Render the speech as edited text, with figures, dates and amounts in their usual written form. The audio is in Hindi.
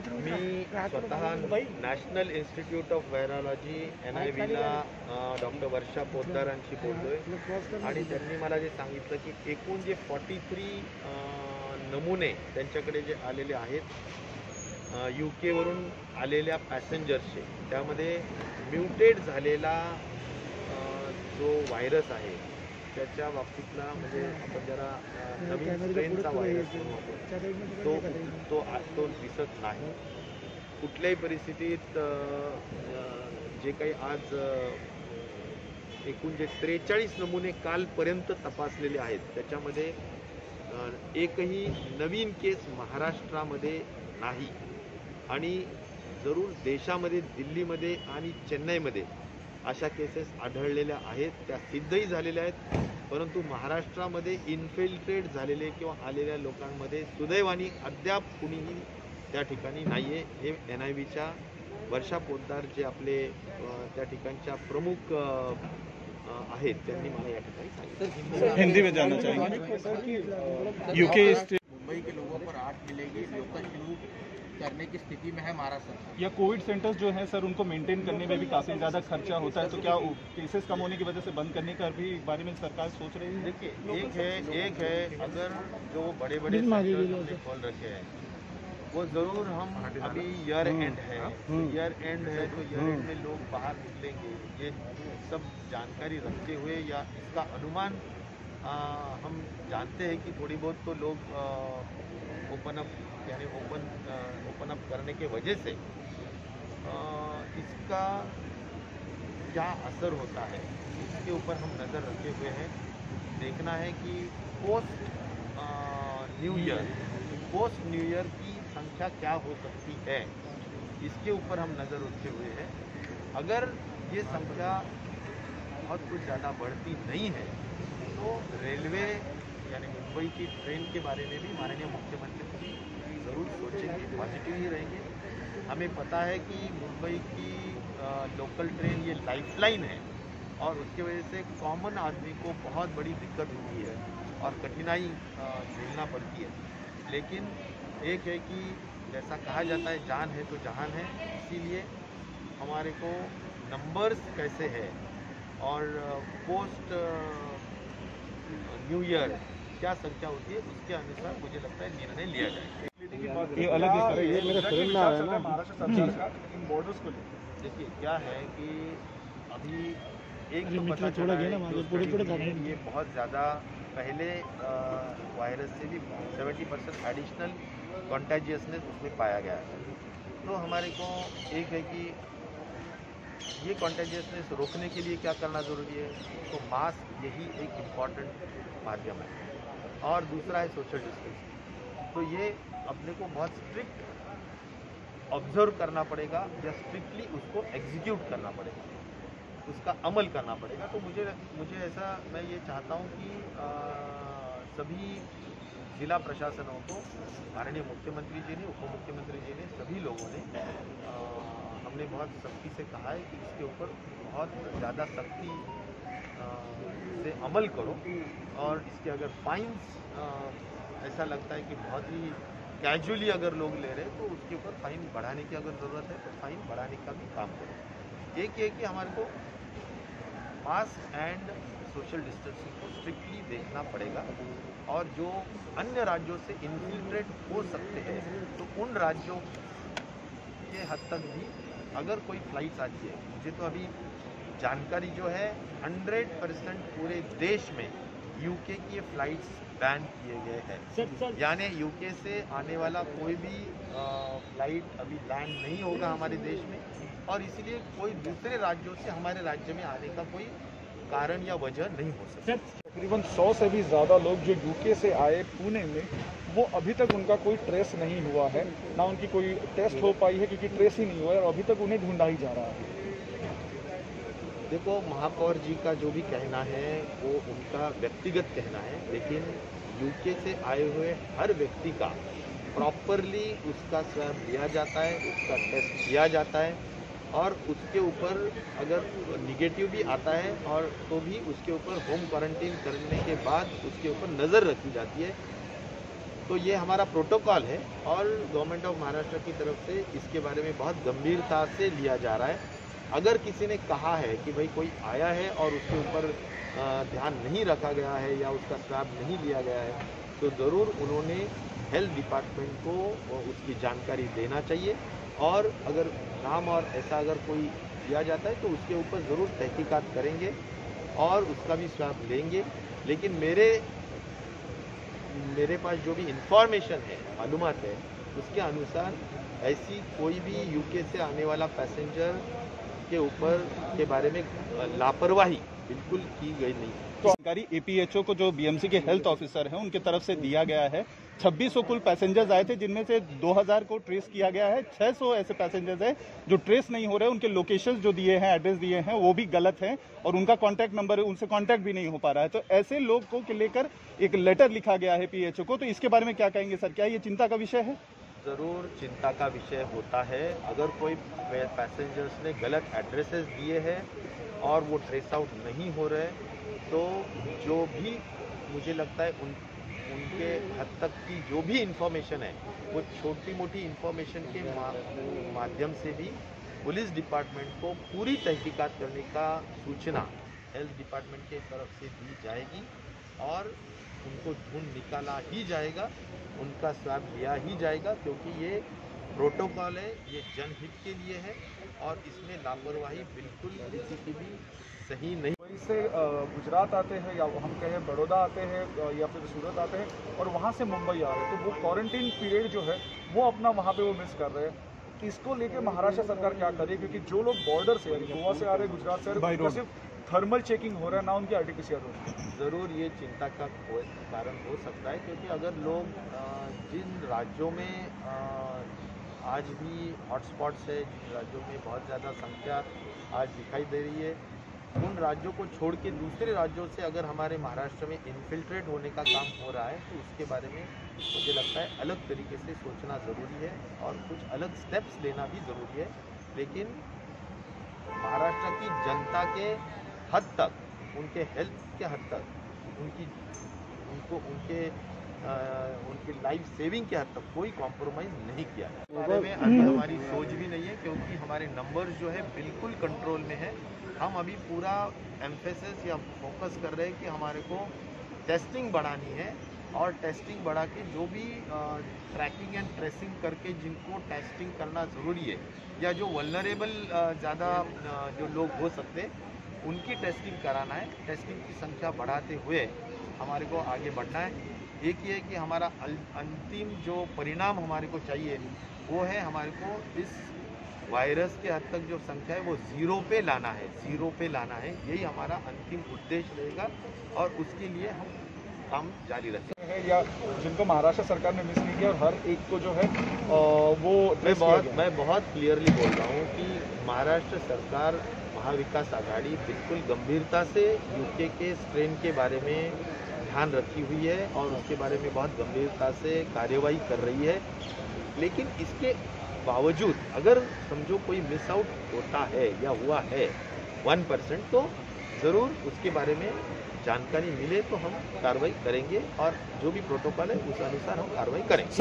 मी स्वतः नॅशनल इन्स्टिट्यूट ऑफ व्हायरॉलॉजी NIVला डॉक्टर वर्षा पोद्दारांशी बोलतोय आणि त्यांनी मला जे सांगितलं की एकूण जे 43 नमुने त्यांच्याकडे जे आलेले आहेत UK वरून आलेल्या पॅसेंजर्सचे, त्यामध्ये म्युटेट झालेला जो व्हायरस आहे त्याच्या बाबतीतला म्हणजे आपण जरा नवीन स्ट्रेनचा व्हायरस तो दिसत नाही. कुठल्याही परिस्थितीत जे काही आज एकूण जे 43 नमुने कालपर्यंत तपासलेले आहेत त्याच्यामध्ये एकही नवीन केस महाराष्ट्रामध्ये नाही आणि जरूर देशामध्ये दिल्लीमध्ये आणि चेन्नईमध्ये अशा केसेस आढळलेल्या आहेत, त्या सिद्धही झालेल्या आहेत. परंतु महाराष्ट्रामध्ये इन्फिल्ट्रेट झालेले किंवा आलेल्या लोकांमध्ये सुदैवाने अद्याप कुणीही त्या ठिकाणी नाही आहे. हे NIVच्या वर्षा पोद्दार जे आपले त्या ठिकाणच्या प्रमुख आहेत त्यांनी मला या ठिकाणी सांगितलं. हिंदी में जानना चाहेंगे UK मुंबई के लोगों पर आठ मिलेगी, लोकल शुरू करने की स्थिति में है महाराष्ट्र सरकार। या कोविड सेंटर्स जो हैं सर उनको मेंटेन करने में भी काफ़ी ज़्यादा खर्चा होता है, तो क्या केसेस कम होने की वजह से बंद करने का भी बारे में सरकार सोच रही है? देखिए एक है अगर जो बड़े बड़े सेंटर्स हमने खोल रखे हैं वो ज़रूर हम अभी ईयर एंड है तो ईयर एंड में लोग बाहर निकलेंगे, ये सब जानकारी रखते हुए या इसका अनुमान हम जानते हैं कि थोड़ी बहुत तो लोग ओपन अप यानी ओपन अप करने के वजह से इसका क्या असर होता है इसके ऊपर हम नज़र रखे हुए हैं. देखना है कि पोस्ट न्यू ईयर की संख्या क्या हो सकती है, इसके ऊपर हम नज़र रखे हुए हैं. अगर ये संख्या बहुत कुछ ज़्यादा बढ़ती नहीं है तो रेलवे यानी मुंबई की ट्रेन के बारे में भी माननीय मुख्यमंत्री ज़रूर सोचेंगे, पॉजिटिव ही रहेंगे. हमें पता है कि मुंबई की लोकल ट्रेन ये लाइफलाइन है और उसके वजह से कॉमन आदमी को बहुत बड़ी दिक्कत होती है और कठिनाई झेलना पड़ती है. लेकिन एक है कि जैसा कहा जाता है जान है तो जहान है, इसीलिए हमारे को नंबर्स कैसे है और पोस्ट न्यू ईयर क्या संख्या होती है उसके अनुसार मुझे लगता है निर्णय लिया जाए. ये अलग ये मेरे फ्रेंड में आया ना इन बॉर्डर्स को देखिए क्या है कि अभी एक तो मित्र पता थोड़ा चला गया है ना, कि पूरे पूरे स्टडी में दाने। ये बहुत ज़्यादा पहले वायरस से भी 70% एडिशनल कॉन्टेजियसनेस उसमें पाया गया है. तो हमारे को एक है कि ये कॉन्टेजियसनेस रोकने के लिए क्या करना ज़रूरी है, तो मास्क यही एक इम्पॉर्टेंट माध्यम है और दूसरा है सोशल डिस्टेंसिंग. तो ये अपने को बहुत स्ट्रिक्ट ऑब्जर्व करना पड़ेगा या स्ट्रिक्टली उसको एग्जीक्यूट करना पड़ेगा, उसका अमल करना पड़ेगा. तो मुझे ऐसा मैं ये चाहता हूँ कि सभी जिला प्रशासनों को माननीय मुख्यमंत्री जी ने, उप मुख्यमंत्री जी ने, सभी लोगों ने हमने बहुत सख्ती से कहा है कि इसके ऊपर बहुत ज़्यादा सख्ती से अमल करो और इसके अगर फाइन्स ऐसा लगता है कि बहुत ही कैजुअली अगर लोग ले रहे हैं तो उसके ऊपर फाइन बढ़ाने की अगर ज़रूरत है तो फाइन बढ़ाने का भी काम करो. एक ये कि हमारे को मास्क एंड सोशल डिस्टेंसिंग को स्ट्रिक्टली देखना पड़ेगा और जो अन्य राज्यों से इन्फिल्ट्रेट हो सकते हैं तो उन राज्यों के हद तक भी अगर कोई फ्लाइट्स आती है, मुझे तो अभी जानकारी जो है 100% पूरे देश में UK की फ़्लाइट्स बैन किए गए हैं. यानी UK से आने वाला कोई भी फ़्लाइट अभी लैंड नहीं होगा हमारे देश में और इसीलिए कोई दूसरे राज्यों से हमारे राज्य में आने का कोई कारण या वजह नहीं हो सकता. तकरीबन 100 से भी ज़्यादा लोग जो UK से आए पुणे में, वो अभी तक उनका कोई ट्रेस नहीं हुआ है, ना उनकी कोई टेस्ट हो पाई है क्योंकि ट्रेस ही नहीं हुआ है और अभी तक उन्हें ढूंढा ही जा रहा है. देखो महापौर जी का जो भी कहना है वो उनका व्यक्तिगत कहना है, लेकिन UK से आए हुए हर व्यक्ति का प्रॉपरली उसका स्वैब लिया जाता है, उसका टेस्ट किया जाता है और उसके ऊपर अगर निगेटिव भी आता है और तो भी उसके ऊपर होम क्वारंटीन करने के बाद उसके ऊपर नज़र रखी जाती है तो ये हमारा प्रोटोकॉल है और गवर्नमेंट ऑफ महाराष्ट्र की तरफ से इसके बारे में बहुत गंभीरता से लिया जा रहा है। अगर किसी ने कहा है कि भाई कोई आया है और उसके ऊपर ध्यान नहीं रखा गया है या उसका स्वैब नहीं लिया गया है, तो ज़रूर उन्होंने हेल्थ डिपार्टमेंट को उसकी जानकारी देना चाहिए और अगर नाम और ऐसा अगर कोई दिया जाता है तो उसके ऊपर ज़रूर तहकीकात करेंगे और उसका भी स्वैब लेंगे। लेकिन मेरे पास जो भी इंफॉर्मेशन है, मालूमात है, उसके अनुसार ऐसी कोई भी यूके से आने वाला पैसेंजर के ऊपर के बारे में लापरवाही बिल्कुल की गई नहीं। तो जानकारी एपीएचओ को जो बीएमसी के हेल्थ ऑफिसर हैं उनके तरफ से दिया गया है। 2600 कुल पैसेंजर्स आए थे, जिनमें से 2000 को ट्रेस किया गया है। 600 ऐसे पैसेंजर्स हैं जो ट्रेस नहीं हो रहे, उनके लोकेशंस जो दिए हैं, एड्रेस दिए हैं, वो भी गलत हैं और उनका कांटेक्ट नंबर, उनसे कांटेक्ट भी नहीं हो पा रहा है। तो ऐसे लोगों को लेकर एक लेटर लिखा गया है पीएचओ को, तो इसके बारे में क्या कहेंगे सर? क्या ये चिंता का विषय है? ज़रूर चिंता का विषय होता है। अगर कोई पैसेंजर्स ने गलत एड्रेसेस दिए हैं और वो ट्रेस आउट नहीं हो रहे, तो जो भी मुझे लगता है उनके हद तक की जो भी इंफॉर्मेशन है, वो छोटी मोटी इंफॉर्मेशन के माध्यम से भी पुलिस डिपार्टमेंट को पूरी तहकीकात करने का सूचना हेल्थ डिपार्टमेंट की तरफ से दी जाएगी और उनको ढूंढ निकाला ही जाएगा, उनका स्वैब लिया ही जाएगा, क्योंकि ये प्रोटोकॉल है, ये जनहित के लिए है और इसमें लापरवाही बिल्कुल किसी की भी सही नहीं। वहीं से गुजरात आते हैं या हम कहें बड़ौदा आते हैं या फिर सूरत आते हैं और वहाँ से मुंबई आ रहे हैं, तो वो क्वारंटीन पीरियड जो है वो अपना वहाँ पे वो मिस कर रहे हैं। इसको लेके महाराष्ट्र सरकार क्या करे? क्योंकि जो लोग बॉर्डर से यानी गोवा से आ रहे हैं, गुजरात से आ रहे हैं, सिर्फ थर्मल चेकिंग हो रहा है, ना उनकी आरटीपीसीआर हो रही है। ज़रूर ये चिंता का कारण हो सकता है, क्योंकि अगर लोग जिन राज्यों में आज भी हॉटस्पॉट्स है, जिन राज्यों में बहुत ज़्यादा संख्या आज दिखाई दे रही है, उन राज्यों को छोड़ के दूसरे राज्यों से अगर हमारे महाराष्ट्र में इन्फिल्ट्रेट होने का काम हो रहा है, तो उसके बारे में मुझे लगता है अलग तरीके से सोचना ज़रूरी है और कुछ अलग स्टेप्स लेना भी ज़रूरी है। लेकिन महाराष्ट्र की जनता के हद तक, उनके हेल्थ के हद तक, उनकी लाइफ सेविंग के हद तक कोई कॉम्प्रोमाइज़ नहीं किया है। इस बारे में अभी हमारी सोच भी नहीं है, क्योंकि हमारे नंबर्स जो है बिल्कुल कंट्रोल में है। हम अभी पूरा एम्फेसिस या फोकस कर रहे हैं कि हमारे को टेस्टिंग बढ़ानी है और टेस्टिंग बढ़ा के जो भी ट्रैकिंग एंड ट्रेसिंग करके जिनको टेस्टिंग करना ज़रूरी है या जो वल्नरेबल ज़्यादा जो लोग हो सकते हैं, उनकी टेस्टिंग कराना है। टेस्टिंग की संख्या बढ़ाते हुए हमारे को आगे बढ़ना है। एक ही है कि हमारा अंतिम जो परिणाम हमारे को चाहिए वो है हमारे को इस वायरस के हद तक जो संख्या है वो ज़ीरो पे लाना है। यही हमारा अंतिम उद्देश्य रहेगा और उसके लिए हम काम जारी रखेंगे। या जिनको महाराष्ट्र सरकार ने मिस नहीं किया और हर एक को जो है वो मैं बहुत क्लियरली बोल रहा हूँ कि महाराष्ट्र सरकार, महाविकास आघाड़ी बिल्कुल गंभीरता से यूके के स्ट्रेन के बारे में ध्यान रखी हुई है और उसके बारे में बहुत गंभीरता से कार्यवाही कर रही है। लेकिन इसके बावजूद अगर समझो कोई मिस आउट होता है या हुआ है 1%, तो ज़रूर उसके बारे में जानकारी मिले तो हम कार्रवाई करेंगे और जो भी प्रोटोकॉल है उस अनुसार हम कार्रवाई करेंगे।